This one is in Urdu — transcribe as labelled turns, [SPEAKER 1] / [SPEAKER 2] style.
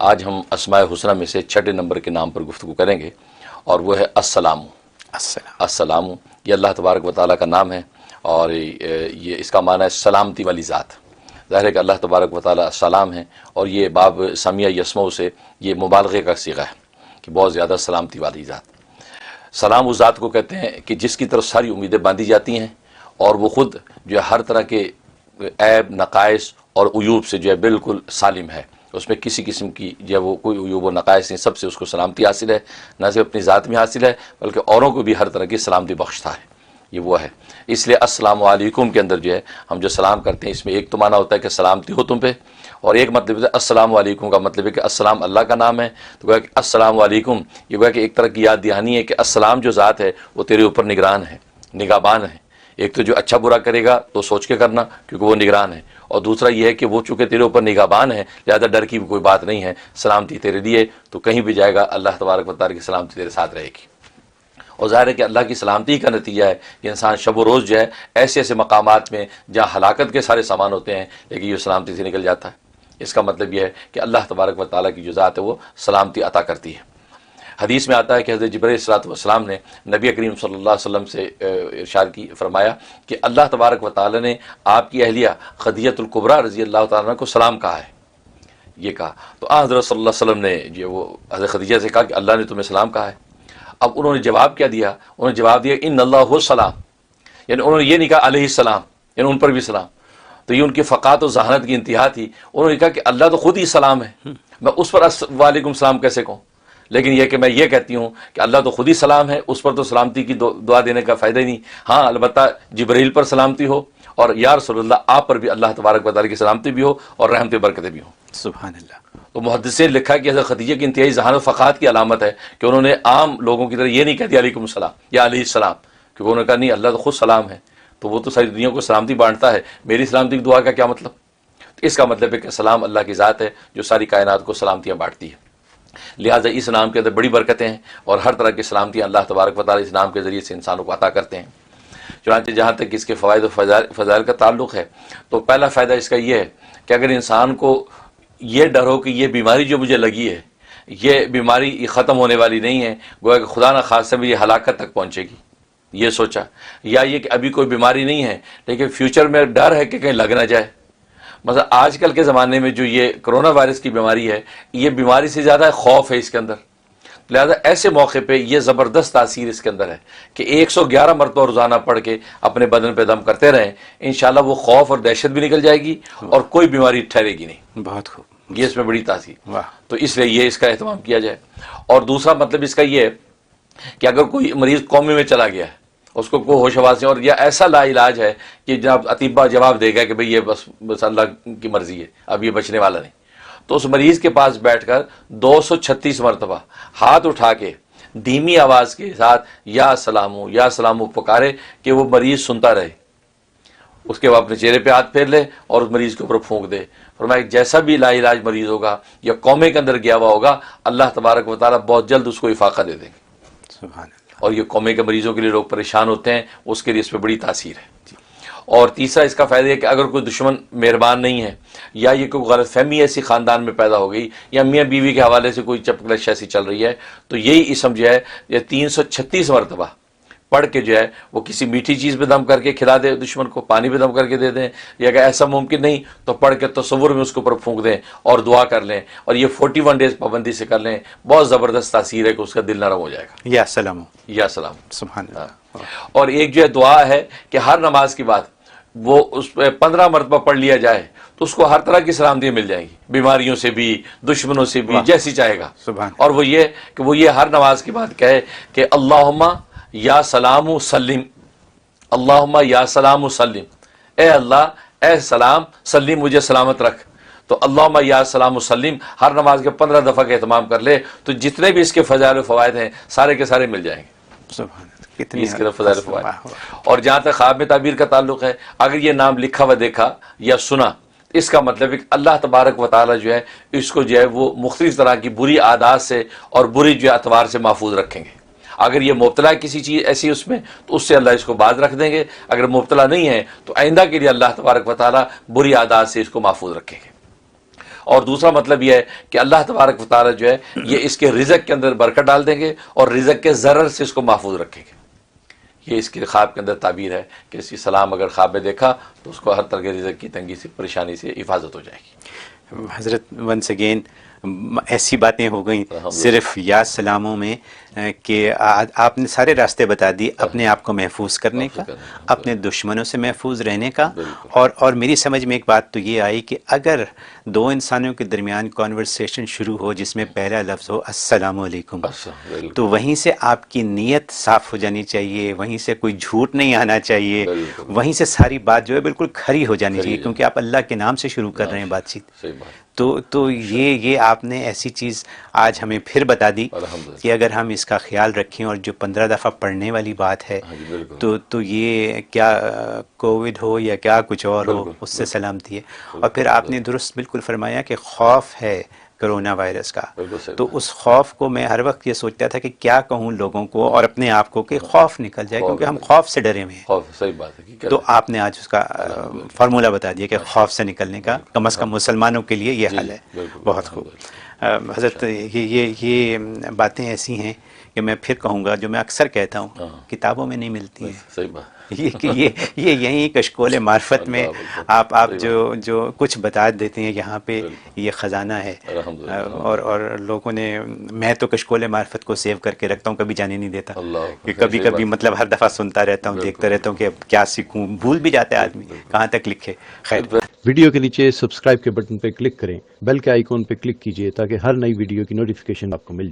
[SPEAKER 1] آج ہم اسماء حسنہ میں سے چھٹے نمبر کے نام پر گفتگو کریں گے، اور وہ ہے السلام۔ السلام یہ اللہ تبارک و تعالیٰ کا نام ہے، اور یہ اس کا معنی ہے سلامتی والی ذات۔ ظاہر ہے کہ اللہ تبارک و تعالیٰ سلام ہے، اور یہ باب سمیہ یسمع سے یہ مبالغے کا صیغہ ہے کہ بہت زیادہ سلامتی والی ذات۔ سلام اس ذات کو کہتے ہیں کہ جس کی طرف ساری امیدیں باندھی جاتی ہیں، اور وہ خود جو ہے ہر طرح کے عیب، نقائص اور عیوب سے جو ہے بالکل سالم ہے، اس میں کسی قسم کی جو ہے وہ کوئی عیوب و نقائص نہیں، سب سے اس کو سلامتی حاصل ہے، نہ صرف اپنی ذات میں حاصل ہے بلکہ اوروں کو بھی ہر طرح کی سلامتی بخشتا ہے، یہ وہ ہے۔ اس لیے السلام علیکم کے اندر جو ہے ہم جو سلام کرتے ہیں، اس میں ایک تو معنی ہوتا ہے کہ سلامتی ہو تم پہ، اور ایک مطلب ہے السلام علیکم کا مطلب ہے کہ السلام اللہ کا نام ہے، تو گویا کہ السلام علیکم یہ گویا کہ ایک طرح کی یاد دہانی ہے کہ السلام جو ذات ہے وہ تیرے اوپر نگران ہے، نگہبان ہے۔ ایک تو جو اچھا برا کرے گا تو سوچ کے کرنا کیونکہ وہ نگران ہے، اور دوسرا یہ ہے کہ وہ چونکہ تیرے اوپر نگہبان ہے لہذا ڈر کی بھی کوئی بات نہیں ہے، سلامتی تیرے لیے، تو کہیں بھی جائے گا اللہ تبارک و تعالیٰ کی سلامتی تیرے ساتھ رہے گی۔ اور ظاہر ہے کہ اللہ کی سلامتی کا نتیجہ ہے کہ انسان شب و روز جو ہے ایسے ایسے مقامات میں جہاں ہلاکت کے سارے سامان ہوتے ہیں لیکن یہ سلامتی سے نکل جاتا ہے۔ اس کا مطلب یہ ہے کہ اللہ تبارک و تعالیٰ کی جو ذات ہے وہ سلامتی عطا کرتی ہے۔ حدیث میں آتا ہے کہ حضرت جبرائیل علیہ السلام نے نبی کریم صلی اللہ علیہ وسلم سے ارشاد کی فرمایا کہ اللہ تبارک و تعالیٰ نے آپ کی اہلیہ خدیجہ الکبریٰ رضی اللہ تعالیٰ عنہ کو سلام کہا ہے، یہ کہا تو حضرت صلی اللہ علیہ وسلم نے جو وہ حضرت خدیجہ سے کہا کہ اللہ نے تمہیں سلام کہا ہے۔ اب انہوں نے جواب کیا دیا؟ انہوں نے جواب دیا ان اللہ هو السلام، یعنی انہوں نے یہ نہیں کہا علیہ السلام، یعنی ان پر بھی سلام، تو یہ ان کی فقاعت و ذہانت کی انتہا تھی۔ انہوں نے کہا کہ اللہ تو خود ہی سلام ہے، میں اس پر وعلیکم السلام کیسے کہوں؟ لیکن یہ کہ میں یہ کہتی ہوں کہ اللہ تو خود ہی سلام ہے، اس پر تو سلامتی کی دعا دینے کا فائدہ ہی نہیں۔ ہاں البتہ جبرائیل پر سلامتی ہو، اور یا رسول اللہ آپ پر بھی اللہ تبارک و تعالیٰ کی سلامتی بھی ہو اور رحمت برکتیں بھی ہوں۔
[SPEAKER 2] سبحان اللہ۔
[SPEAKER 1] تو محدثین نے لکھا کہ حضرت خدیجہ کی انتہائی ذہانت فقاعت کی علامت ہے کہ انہوں نے عام لوگوں کی طرح یہ نہیں کہہ دیا علیکم السلام یا علیہ السلام، کیونکہ انہوں نے کہا نہیں اللہ تو خود سلام ہے، تو وہ تو ساری دنیا کو سلامتی بانٹتا ہے، میری سلامتی کی دعا کا کیا مطلب؟ اس کا مطلب ہے کہ سلام اللہ کی ذات ہے جو ساری کائنات کو سلامتیاں بانٹتی ہے، لہٰذا اس نام کے اندر بڑی برکتیں ہیں، اور ہر طرح کی سلامتیاں اللہ تبارک و تعالیٰ اس نام کے ذریعے سے انسانوں کو عطا کرتے ہیں۔ چنانچہ جہاں تک اس کے فوائد و فضائل کا تعلق ہے تو پہلا فائدہ اس کا یہ ہے کہ اگر انسان کو یہ ڈر ہو کہ یہ بیماری جو مجھے لگی ہے یہ بیماری ختم ہونے والی نہیں ہے، گویا کہ خدا نہ خواستہ یہ ہلاکت تک پہنچے گی، یہ سوچا، یا یہ کہ ابھی کوئی بیماری نہیں ہے لیکن فیوچر میں ڈر ہے کہ کہیں لگ نہ جائے۔ مثلا آج کل کے زمانے میں جو یہ کرونا وائرس کی بیماری ہے، یہ بیماری سے زیادہ خوف ہے اس کے اندر، لہذا ایسے موقع پہ یہ زبردست تاثیر اس کے اندر ہے کہ 111 مرتبہ روزانہ پڑھ کے اپنے بدن پہ دم کرتے رہیں، انشاءاللہ وہ خوف اور دہشت بھی نکل جائے گی اور کوئی بیماری ٹھہرے گی نہیں۔
[SPEAKER 2] بہت خوب،
[SPEAKER 1] یہ اس میں بڑی تاثیر،
[SPEAKER 2] واہ۔
[SPEAKER 1] تو اس لیے یہ اس کا اہتمام کیا جائے۔ اور دوسرا مطلب اس کا یہ ہے کہ اگر کوئی مریض کومے میں چلا گیا ہے، اس کو کوئی ہوش حواس نہیں اور یا ایسا لا علاج ہے کہ جناب اطباء جواب دے گا کہ بھئی یہ بس اللہ کی مرضی ہے، اب یہ بچنے والا نہیں، تو اس مریض کے پاس بیٹھ کر 236 مرتبہ ہاتھ اٹھا کے دھیمی آواز کے ساتھ یا سلامو پکارے کہ وہ مریض سنتا رہے، اس کے بعد اپنے چہرے پہ ہاتھ پھیر لے اور اس مریض کے اوپر پھونک دے۔ فرمایا جیسا بھی لا علاج مریض ہوگا یا کومے کے اندر گیا ہوا ہوگا، اللہ تبارک و تعالیٰ بہت جلد اس کو افاقہ دے دیں گے۔
[SPEAKER 2] سبحان اللہ۔
[SPEAKER 1] اور یہ کومے کے مریضوں کے لیے لوگ پریشان ہوتے ہیں، اس کے لیے اس پہ بڑی تاثیر ہے۔ اور تیسرا اس کا فائدہ ہے کہ اگر کوئی دشمن مہربان نہیں ہے یا یہ کوئی غلط فہمی ایسی خاندان میں پیدا ہو گئی یا میاں بیوی کے حوالے سے کوئی چپکلش ایسی چل رہی ہے، تو یہی اسم جو ہے یہ 336 مرتبہ پڑھ کے جو ہے وہ کسی میٹھی چیز پہ دم کر کے کھلا دے دشمن کو، پانی پہ دم کر کے دے دیں، یا اگر ایسا ممکن نہیں تو پڑھ کے تصور میں اس کے اوپر پھونک دیں اور دعا کر لیں، اور یہ 41 ڈیز پابندی سے کر لیں، بہت زبردست تاثیر ہے کہ اس کا دل نرم ہو جائے گا۔
[SPEAKER 2] یا سلام،
[SPEAKER 1] یا سلام۔
[SPEAKER 2] سبحان اللہ۔
[SPEAKER 1] اور ایک جو ہے دعا ہے کہ ہر نماز کے بعد وہ اس پہ 15 مرتبہ پڑھ لیا جائے تو اس کو ہر طرح کی سلامتیاں مل جائیں گی، بیماریوں سے بھی، دشمنوں سے بھی، جیسی چاہے گا۔
[SPEAKER 2] سبحان۔
[SPEAKER 1] اور وہ یہ کہ وہ یہ ہر نماز کے بعد کہے کہ اللہم یا سلام سلم، اللہم یا سلام سلم، اے اللہ اے سلام سلم مجھے سلامت رکھ۔ تو اللہم یا سلام سلم ہر نماز کے 15 دفعہ کا اہتمام کر لے تو جتنے بھی اس کے فضائل و فوائد ہیں سارے کے سارے مل جائیں گے۔
[SPEAKER 2] سبحان اللہ، کتنی
[SPEAKER 1] اس کے فضائل و فوائد۔ اور جہاں تک خواب میں تعبیر کا تعلق ہے، اگر یہ نام لکھا ہوا دیکھا یا سنا، اس کا مطلب ہے کہ اللہ تبارک و تعالیٰ جو ہے اس کو جو ہے وہ مختلف طرح کی بری عادات سے اور بری جو ہے اطوار سے محفوظ رکھیں گے۔ اگر یہ مبتلا ہے کسی چیز ایسی اس میں تو اس سے اللہ اس کو باز رکھ دیں گے، اگر مبتلا نہیں ہے تو آئندہ کے لیے اللہ تبارک و تعالیٰ بری عادات سے اس کو محفوظ رکھیں گے۔ اور دوسرا مطلب یہ ہے کہ اللہ تبارک و تعالیٰ جو ہے یہ اس کے رزق کے اندر برکت ڈال دیں گے اور رزق کے ضرر سے اس کو محفوظ رکھیں گے. یہ اس کے خواب کے اندر تعبیر ہے کہ اس کی سلام اگر خواب میں دیکھا تو اس کو ہر طرح کے رزق کی تنگی سے پریشانی سے حفاظت ہو جائے گی.
[SPEAKER 2] حضرت ونس اگین ایسی باتیں ہو گئیں صرف یا سلاموں میں کہ آپ نے سارے راستے بتا دی اپنے آپ کو محفوظ کرنے کا، اپنے دشمنوں سے محفوظ رہنے کا. اور میری سمجھ میں ایک بات تو یہ آئی کہ اگر دو انسانوں کے درمیان کانورسیشن شروع ہو جس میں پہلا لفظ ہو السلام علیکم، تو وہیں سے آپ کی نیت صاف ہو جانی چاہیے، وہیں سے کوئی جھوٹ نہیں آنا چاہیے، وہیں سے ساری بات جو ہے بالکل کھری ہو جانی چاہیے، کیونکہ آپ اللہ کے نام سے شروع کر رہے ہیں بات چیت. تو یہ آپ نے ایسی چیز آج ہمیں پھر بتا دی کہ اگر ہم اس کا خیال رکھیں، اور جو 15 دفعہ پڑھنے والی بات ہے تو یہ کیا کووڈ ہو یا کیا کچھ اور ہو اس سے سلامتی ہے. اور پھر آپ نے درست بالکل فرمایا کہ خوف ہے کرونا وائرس کا، تو اس خوف کو میں ہر وقت یہ سوچتا تھا کہ کیا کہوں لوگوں کو اور اپنے آپ کو کہ خوف نکل جائے، کیونکہ ہم خوف سے ڈرے ہوئے ہیں.
[SPEAKER 1] صحیح بات ہے.
[SPEAKER 2] تو آپ نے آج اس کا فارمولہ بتا دیا کہ خوف سے نکلنے کا کم از کم مسلمانوں کے لیے یہ حل ہے. بہت خوب. حضرت یہ باتیں ایسی ہیں کہ میں پھر کہوں گا جو میں اکثر کہتا ہوں، کتابوں میں نہیں ملتی ہیں.
[SPEAKER 1] صحیح بات.
[SPEAKER 2] یہ یہیں کشکول معرفت میں آپ جو کچھ بتا دیتے ہیں یہاں پہ یہ خزانہ ہے. اور لوگوں نے، میں تو کشکول معرفت کو سیو کر کے رکھتا ہوں، کبھی جانے نہیں دیتا کہ کبھی مطلب ہر دفعہ سنتا رہتا ہوں، دیکھتا رہتا ہوں کہ اب کیا سیکھوں، بھول بھی جاتا ہے آدمی کہاں تک لکھے. خیر،
[SPEAKER 3] ویڈیو کے نیچے سبسکرائب کے بٹن پہ کلک کریں، بیل کے آئیکن پہ کلک کیجئے تاکہ ہر نئی ویڈیو کی نوٹیفیکیشن آپ کو مل جائے.